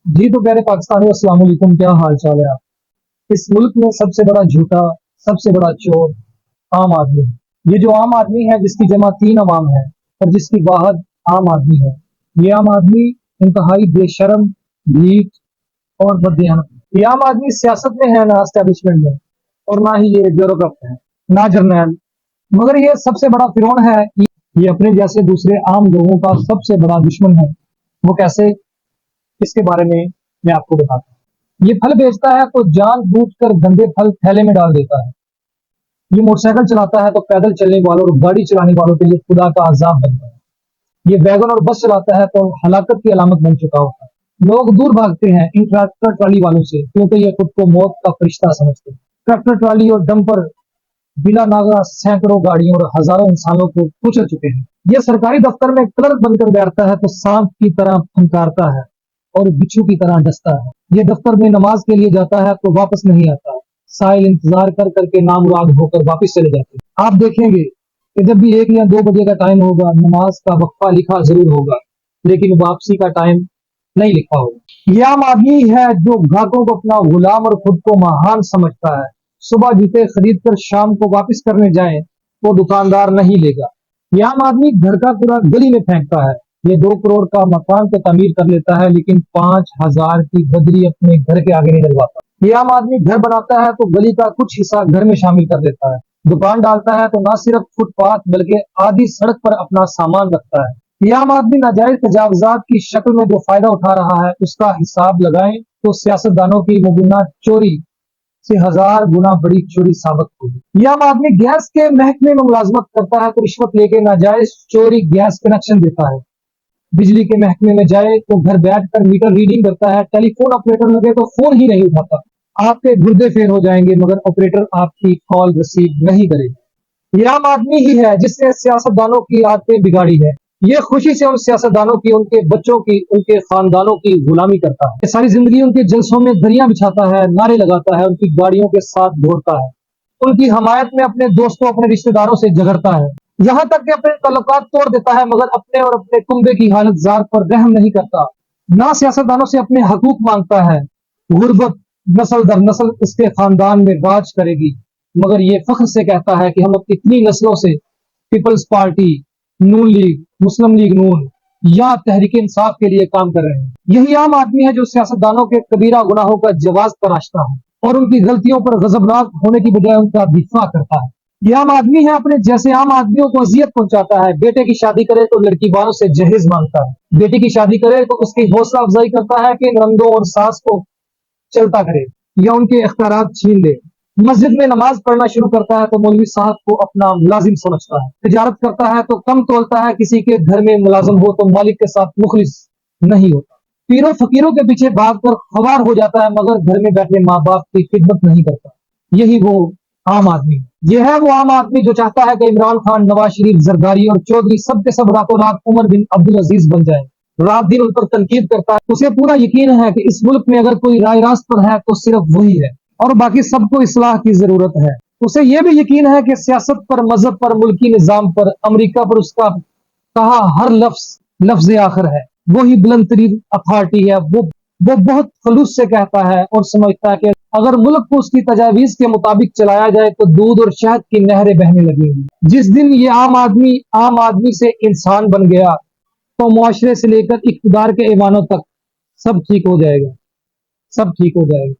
जी तो प्यारे पाकिस्तानी, अस्सलाम वालेकुम। क्या हाल चाल है आप। इस मुल्क में सबसे बड़ा झूठा, सबसे बड़ा चोर आम आदमी है। ये जो आम आदमी है जिसकी जमा तीन अवाम है और जिसकी वाहद आम आदमी है, ये आम आदमी इंतहाई बेशरम, ढीठ और बददियानत है। ये आम आदमी सियासत में है ना एस्टेब्लिशमेंट में, और ना ही ये ब्यूरोक्रेट है, ना जर्नैल। मगर ये सबसे बड़ा फिरौन है। ये अपने जैसे दूसरे आम लोगों का सबसे बड़ा दुश्मन है। वो कैसे, इसके बारे में मैं आपको बताता हूँ। ये फल बेचता है तो जानबूझकर गंदे फल थैले में डाल देता है। ये मोटरसाइकिल चलाता है तो पैदल चलने वालों और गाड़ी चलाने वालों के लिए खुदा का अजाब बनता है। ये वैगन और बस चलाता है तो हलाकत की अलामत बन चुका होता है। लोग दूर भागते हैं इन ट्रैक्टर ट्राली वालों से, क्योंकि ये खुद को मौत का फरिश्ता समझते हैं। ट्रैक्टर ट्राली और डंपर बिना नागा सैकड़ों गाड़ियों और हजारों इंसानों को कुचल चुके हैं। ये सरकारी दफ्तर में क्लर्क बनकर बैठता है तो सांप की तरह फंकारता है और बिच्छू की तरह डसता है। ये दफ्तर में नमाज के लिए जाता है तो वापस नहीं आता। साइल इंतजार कर करके नामुराद होकर वापस चले जाते हैं। आप देखेंगे कि जब भी 1 या 2 बजे का टाइम होगा, नमाज का वक्फा लिखा जरूर होगा, लेकिन वापसी का टाइम नहीं लिखा होगा। ये आम आदमी है जो ग्राहकों को अपना गुलाम और खुद को महान समझता है। सुबह जूते खरीद कर शाम को वापस करने जाएं तो दुकानदार नहीं लेगा। ये आम आदमी घर का कूड़ा गली में फेंकता है। ये 2 करोड़ का मकान तो तमीर कर लेता है, लेकिन 5,000 की बजरी अपने घर के आगे नहीं डलवाता। ये आम आदमी घर बनाता है तो गली का कुछ हिस्सा घर में शामिल कर देता है। दुकान डालता है तो न सिर्फ फुटपाथ बल्कि आधी सड़क पर अपना सामान रखता है। ये आम आदमी नाजायज तजावजात की शक्ल में जो फायदा उठा रहा है, उसका हिसाब लगाएं तो सियासतदानों की मुबीना चोरी से 1000 गुना बड़ी चोरी साबित होगी। यह आम आदमी गैस के महकमे में मुलाजमत करता है तो रिश्वत लेके नाजायज चोरी गैस कनेक्शन देता है। बिजली के महकमे में जाए तो घर बैठकर मीटर रीडिंग करता है। टेलीफोन ऑपरेटर लगे तो फोन ही नहीं उठाता। आपके गुर्दे फेल हो जाएंगे मगर ऑपरेटर आपकी कॉल रिसीव नहीं करेगा। यह आम आदमी ही है जिसने सियासतदानों की आदतें बिगाड़ी है। ये खुशी से उन सियासतदानों की, उनके बच्चों की, उनके खानदानों की गुलामी करता है। सारी जिंदगी उनके जलसों में दरिया बिछाता है, नारे लगाता है, उनकी गाड़ियों के साथ दौड़ता है, उनकी हमायत में अपने दोस्तों, अपने रिश्तेदारों से झगड़ता है, यहाँ तक कि अपने ताल्लुकात तोड़ देता है, मगर अपने और अपने कुंबे की हालत जार पर रहम नहीं करता। ना सियासतदानों से अपने हकूक मांगता है। गुर्बत नस्ल दर नस्ल इसके खानदान में राज करेगी, मगर ये फख्र से कहता है कि हम इतनी नस्लों से पीपल्स पार्टी, नून लीग, मुस्लिम लीग नून या तहरीक इंसाफ के लिए काम कर रहे हैं। यही आम आदमी है जो सियासतदानों के कबीरा गुनाहों का जवाज तराशता है और उनकी गलतियों पर गजबनाक होने की बजाय उनका दिफा करता है। ये आम आदमी है अपने जैसे आम आदमियों को अजियत पहुंचाता है। बेटे की शादी करे तो लड़की वालों से जहेज मांगता है। बेटी की शादी करे तो उसकी हौसला अफजाई करता है कि नंदों और सास को चलता करे या उनके इख्तियारात छीन ले। मस्जिद में नमाज पढ़ना शुरू करता है तो मौलवी साहब को अपना मुलाजिम समझता है। तिजारत करता है तो कम तोलता है, किसी के घर में मुलाजिम हो तो मालिक के साथ मुखलिस नहीं होता। पीरों फकीरों के पीछे भागकर ख्वार हो जाता है, मगर घर में बैठे माँ बाप की खिदमत नहीं करता। यही वो आम आदमी है। यह है वो आम आदमी जो चाहता है कि इमरान खान, नवाज शरीफ, जरदारी और चौधरी सब के सब रातों रात उमर बिन अब्दुल अजीज बन जाए। रात दिन उन पर तनकीद करता है। उसे पूरा यकीन है कि इस मुल्क में अगर कोई राय रास्त पर है तो सिर्फ वही है और बाकी सबको इस्लाह की जरूरत है। उसे यह भी यकीन है कि सियासत पर, मजहब पर, मुल्की निजाम पर, अमेरिका पर उसका कहा हर लफ्ज आखिर है। वही बुलंद तरीन अथॉरिटी है। वो बहुत खलूस से कहता है और समझता है कि अगर मुल्क को उसकी तजावीज के मुताबिक चलाया जाए तो दूध और शहद की नहरें बहने लगेंगी। जिस दिन ये आम आदमी से इंसान बन गया तो मुआशरे से लेकर इख्तिदार के ऐवानों तक सब ठीक हो जाएगा, सब ठीक हो जाएगा।